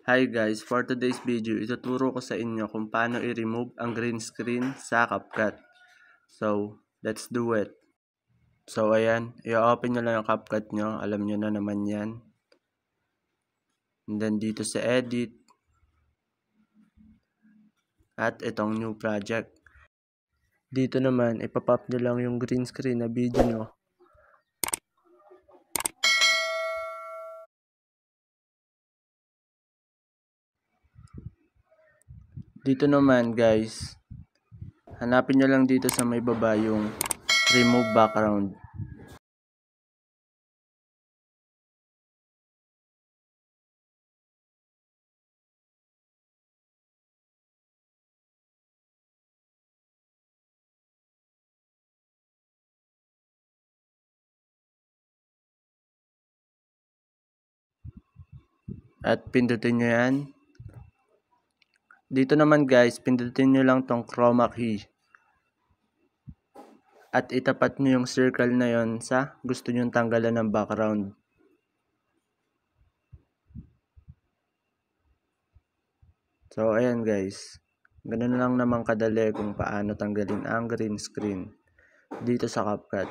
Hi guys, for today's video, ituturo ko sa inyo kung paano i-remove ang green screen sa CapCut. So, let's do it. So, ayan, i-open nyo lang yung CapCut nyo. Alam nyo na naman yan. And then, dito sa edit. At itong new project. Dito naman, ipapop nyo lang yung green screen na video nyo. Dito naman guys, hanapin nyo lang dito sa may baba yung remove background. At pindutin nyo yan. Dito naman guys, pindutin nyo lang tong chroma key. At itapat nyo yung circle na yon sa gusto nyo tanggalan ng background. So ayan guys, ganun lang naman kadali kung paano tanggalin ang green screen dito sa CapCut.